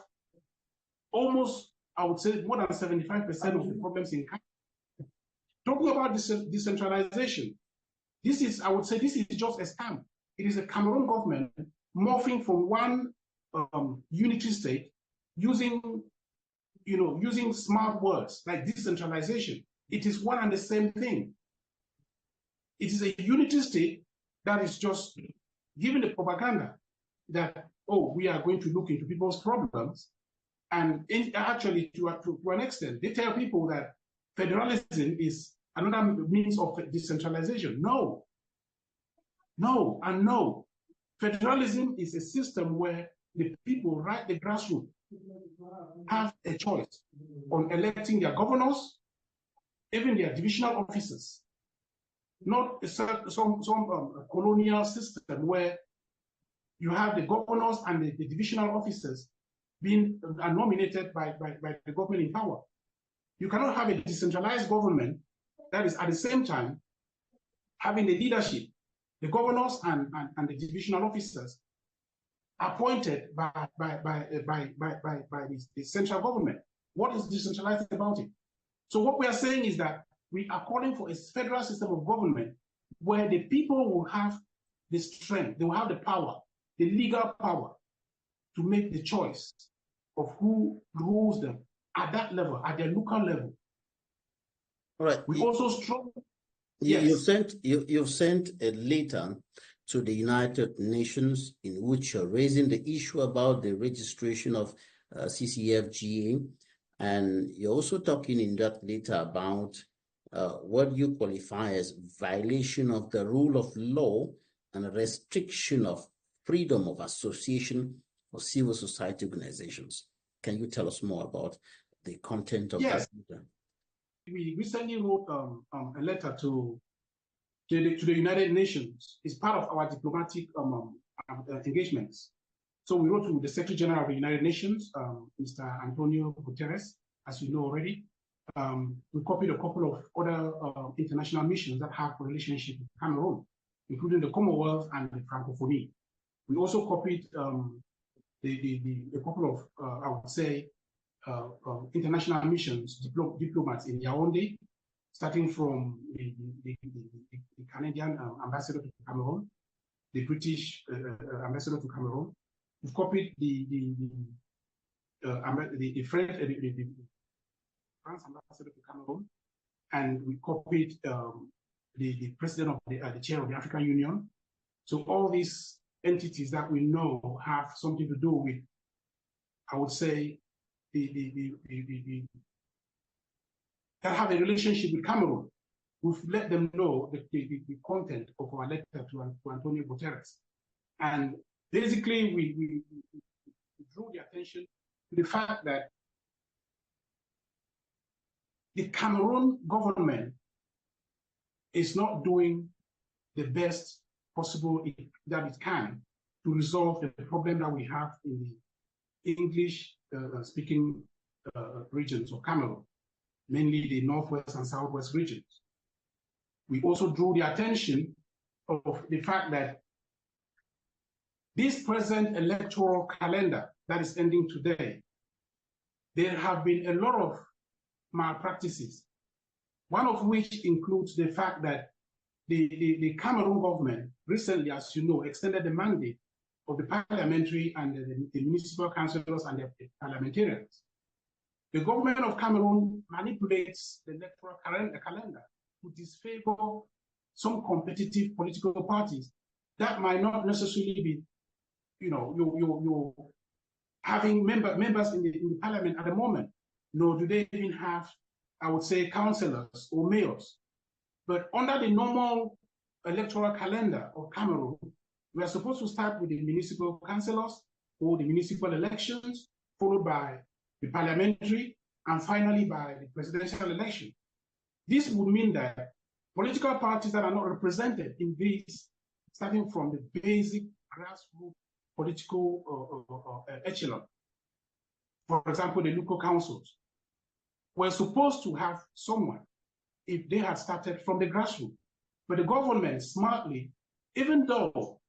almost, I would say, more than 75% of the problems in Cameroon. Talking about decentralization, I would say this is just a scam. It is a Cameroon government morphing from one unitary state using smart words like decentralization. It is one and the same thing. It is a unitary state that is just giving the propaganda that, oh, we are going to look into people's problems. And actually, to an extent, they tell people that federalism is another means of decentralization. No. Federalism is a system where the people, right, the grassroots, have a choice on electing their governors, even their divisional officers. Not some colonial system where you have the governors and the divisional officers being nominated by the government in power. You cannot have a decentralized government that is at the same time having the leadership, the governors and the divisional officers appointed by the central government. What is decentralized about it? So what we are saying is that we are calling for a federal system of government where the people will have the strength, they will have the power, the legal power to make the choice of who rules them at that level, at their local level. All right. We also strongly... You've sent a letter to the United Nations in which you're raising the issue about the registration of CCFGA, and you're also talking in that letter about what you qualify as violation of the rule of law and restriction of freedom of association for civil society organizations. Can you tell us more about the content of that letter? We recently wrote a letter to the United Nations. It's part of our diplomatic engagements. So we wrote to the Secretary General of the United Nations, Mr. Antonio Guterres, as you know already. We copied a couple of other international missions that have a relationship with Cameroon, including the Commonwealth and the Francophonie. We also copied a couple of, I would say, international missions, diplomats in Yaoundé, starting from the Canadian ambassador to Cameroon, the British ambassador to Cameroon. We've copied the France ambassador to Cameroon, and we copied the the president of the chair of the African Union. So all these entities that we know have something to do with, I would say, that have a relationship with Cameroon. We've let them know the content of our letter to Antonio Guterres. And basically, we drew the attention to the fact that the Cameroon government is not doing the best possible that it can to resolve the problem that we have in the English-speaking regions of Cameroon, mainly the northwest and southwest regions. We also drew the attention of the fact that this present electoral calendar that is ending today, there have been a lot of malpractices, one of which includes the fact that the Cameroon government recently, as you know, extended the mandate of the parliamentary and the municipal councillors and the parliamentarians. The government of Cameroon manipulates the electoral calendar to disfavor some competitive political parties that might not necessarily be, you're having members in the parliament at the moment, nor do they even have, I would say, councillors or mayors. But under the normal electoral calendar of Cameroon, we are supposed to start with the municipal councillors or the municipal elections, followed by the parliamentary, and finally by the presidential election. This would mean that political parties that are not represented in these, starting from the basic grassroots political echelon, for example, the local councils, were supposed to have someone if they had started from the grassroots. But the government smartly, even though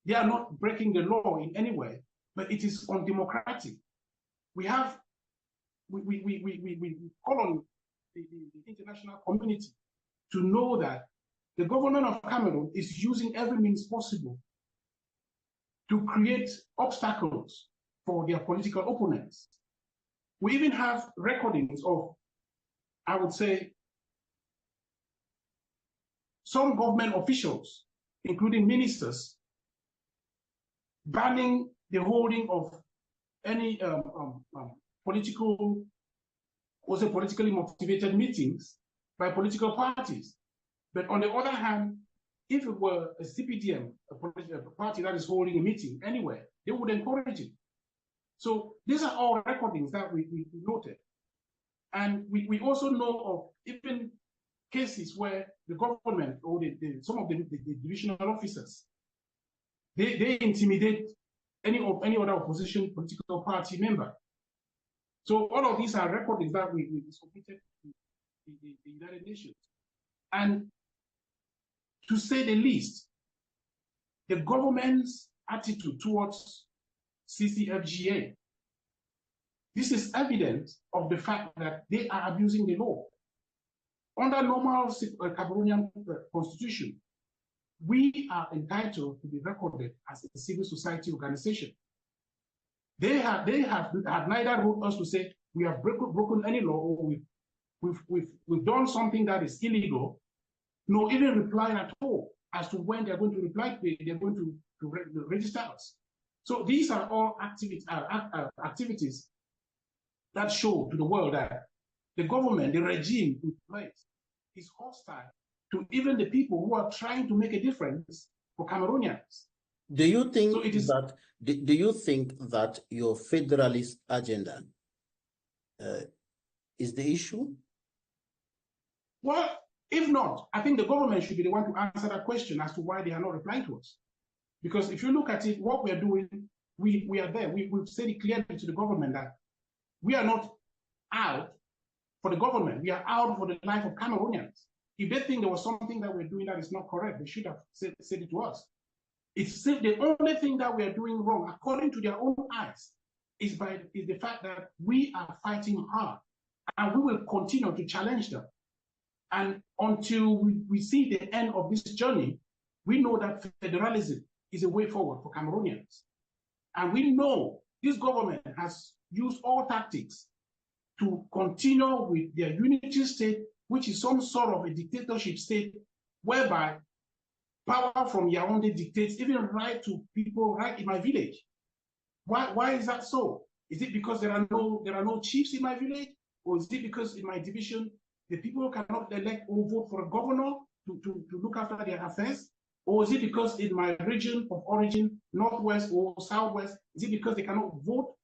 they are not breaking the law in any way, but it is undemocratic. We call on the international community to know that the government of Cameroon is using every means possible to create obstacles for their political opponents. We even have recordings of, I would say, some government officials, including ministers, banning the holding of any politically motivated meetings by political parties. But on the other hand, if it were a CPDM, a party that is holding a meeting anywhere, they would encourage it. So these are all recordings that we noted. And we also know of even cases where the government or some of the divisional officers, they intimidate any other opposition political party member. So all of these are recordings that we submitted to the United Nations. And to say the least, the government's attitude towards CCFGA, this is evidence of the fact that they are abusing the law. Under normal Cameroonian constitution, we are entitled to be recorded as a civil society organization. They have neither wrote us to say we have broken any law or we've done something that is illegal, nor even reply at all as to when they're going to reply, they're going to register us. So these are all activities that show to the world that the government, the regime in place, is hostile to even the people who are trying to make a difference for Cameroonians. Do you think so it is, that do you think that your federalist agenda is the issue? Well, if not, I think the government should be the one to answer that question as to why they are not replying to us. Because if you look at it, what we are doing, we are there. We've said it clearly to the government that we are not out for the government. We are out for the life of Cameroonians. If they think there was something that we're doing that is not correct, they should have said it to us. It's the only thing that we are doing wrong, according to their own eyes, is the fact that we are fighting hard, and we will continue to challenge them. And until we see the end of this journey, we know that federalism is a way forward for Cameroonians. And we know this government has used all tactics to continue with their unity state, which is some sort of a dictatorship state whereby power from Yaoundé dictates even right to people right in my village. Why is that so? Is it because there are no chiefs in my village? Or is it because in my division, the people cannot elect or vote for a governor to look after their affairs? Or is it because in my region of origin, Northwest or Southwest, is it because they cannot vote?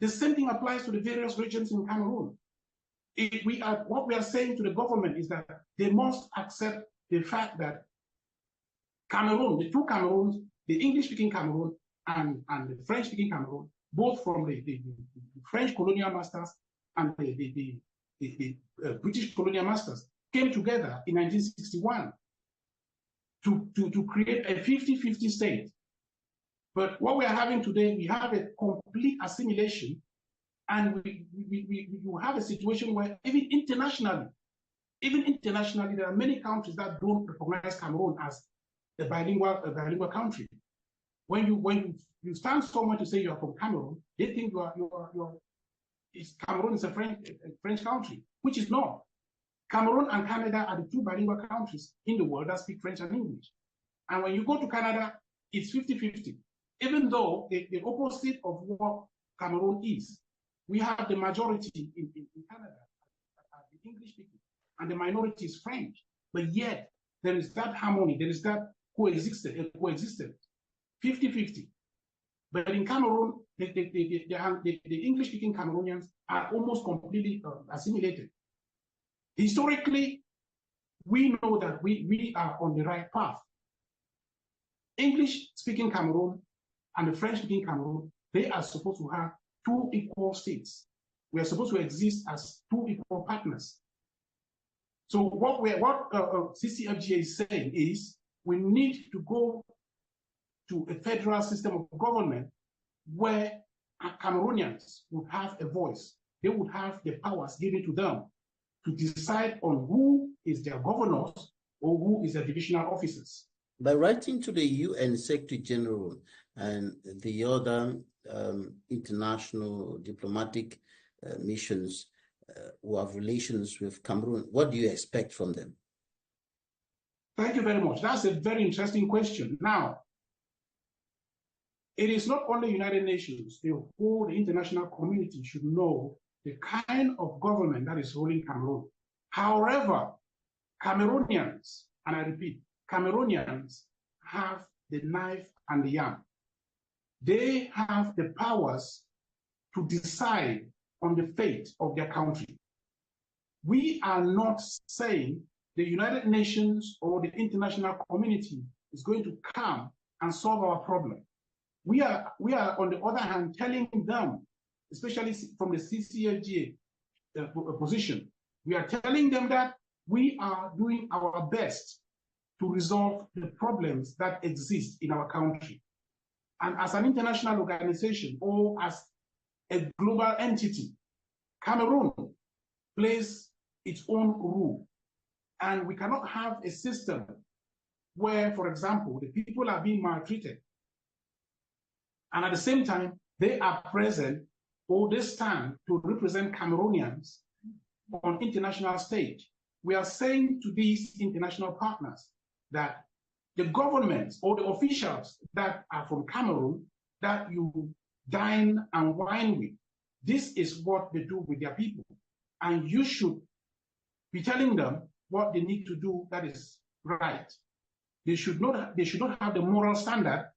The same thing applies to the various regions in Cameroon. What we are saying to the government is that they must accept the fact that Cameroon, the two Cameroons, the English-speaking Cameroon and the French-speaking Cameroon, both from the French colonial masters and the British colonial masters, came together in 1961 to create a 50-50 state. But what we are having today, we have a complete assimilation, and we have a situation where even internationally, there are many countries that don't recognize Cameroon as a bilingual country. When you stand somewhere to say you are from Cameroon, they think Cameroon is a French country, which is not. Cameroon and Canada are the two bilingual countries in the world that speak French and English. And when you go to Canada, it's 50-50. Even though the opposite of what Cameroon is, we have the majority in Canada, the English speaking, and the minority is French. But yet, there is that harmony, there is that coexistence, 50-50. But in Cameroon, the English-speaking Cameroonians are almost completely assimilated. Historically, we know that we are on the right path. English-speaking Cameroon and the French-speaking Cameroon, they are supposed to have two equal states. We are supposed to exist as two equal partners. So what CCFGA is saying is we need to go to a federal system of government where Cameroonians would have a voice. They would have the powers given to them to decide on who is their governors or who is their divisional officers. By writing to the UN Secretary General and the other international diplomatic missions who have relations with Cameroon, what do you expect from them? Thank you very much. That's a very interesting question. Now, it is not only United Nations, the whole international community should know the kind of government that is ruling Cameroon. However, Cameroonians, and I repeat, Cameroonians have the knife and the yam. They have the powers to decide on the fate of their country. We are not saying the United Nations or the international community is going to come and solve our problem. We are on the other hand telling them, especially from the CCFGA position, we are telling them that we are doing our best to resolve the problems that exist in our country. And as an international organization or as a global entity, Cameroon plays its own role. And we cannot have a system where, for example, the people are being maltreated. And at the same time, they are present or they stand to represent Cameroonians on international stage. We are saying to these international partners that the governments or the officials that are from Cameroon that you dine and wine with, this is what they do with their people. And you should be telling them what they need to do that is right. They should not have the moral standard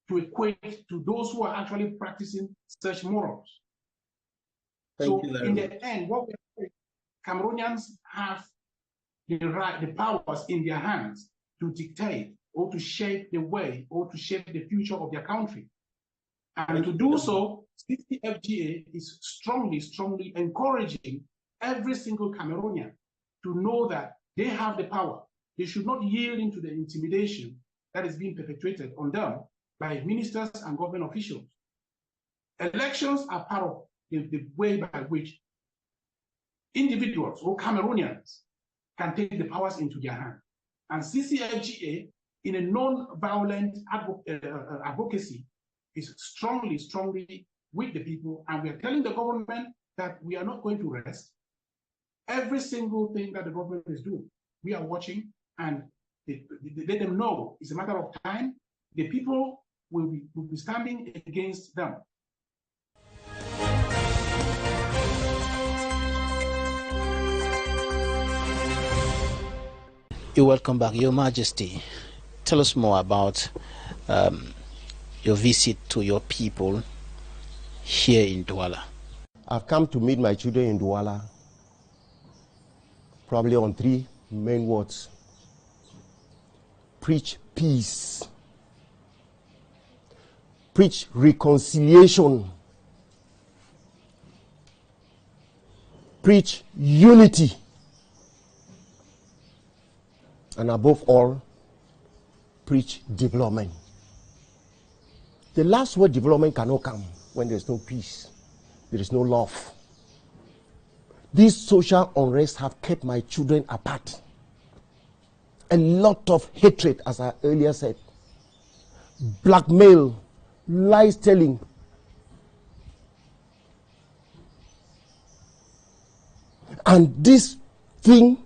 to equate to those who are actually practicing such morals. So in the end, what we are saying, Cameroonians have the right, the powers in their hands to dictate or to shape the way or to shape the future of their country. And to do so, CCFGA is strongly encouraging every single Cameroonian to know that they have the power. They should not yield into the intimidation that is being perpetrated on them by ministers and government officials. Elections are part of the way by which individuals or Cameroonians can take the powers into their hands. And CCFGA, in a non-violent advocacy, is strongly with the people. And we are telling the government that we are not going to rest. Every single thing that the government is doing, we are watching and they let them know it's a matter of time. The people will be standing against them. You're welcome back, Your Majesty. Tell us more about your visit to your people here in Douala. I've come to meet my children in Douala probably on 3 main words. Preach peace. Preach reconciliation. Preach unity. And above all, preach development. The last word, development, cannot come when there's no peace, there is no love. These social unrest have kept my children apart. A lot of hatred, as I earlier said, blackmail, lies telling. And this thing,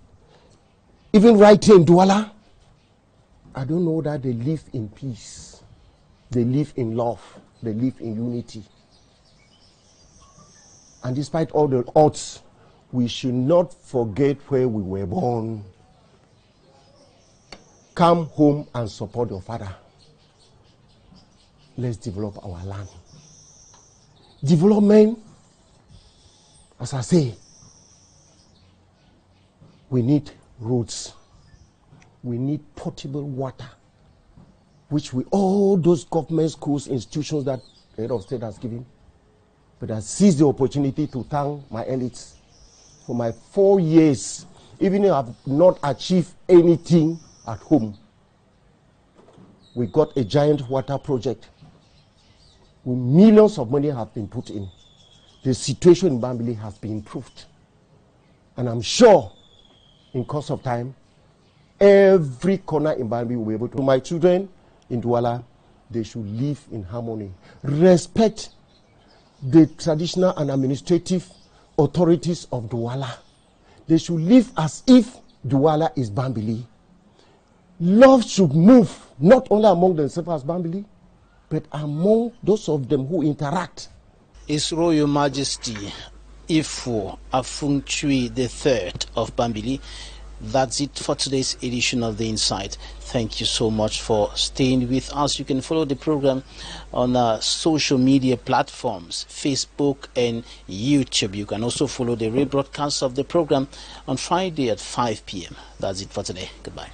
even right here in Douala, I don't know that they live in peace. They live in love. They live in unity. And despite all the odds, we should not forget where we were born. Come home and support your father. Let's develop our land. Development, as I say, we need roads. We need potable water, which all those government schools, institutions that the head of state has given. But I seized the opportunity to thank my elites for my 4 years, even if I have not achieved anything at home. We got a giant water project. Millions of money have been put in. The situation in BAMBILI has been improved. And I'm sure, in course of time, every corner in BAMBILI will be able to. My children in Douala, they should live in harmony. Respect the traditional and administrative authorities of Douala. They should live as if Douala is BAMBILI. Love should move, not only among themselves as BAMBILI, but among those of them who interact. His Royal Majesty Ifo AFUNGCHWI III of BAMBILI. That's it for today's edition of The Insight. Thank you so much for staying with us. You can follow the program on social media platforms, Facebook and YouTube. You can also follow the rebroadcast of the program on Friday at 5 p.m. That's it for today. Goodbye.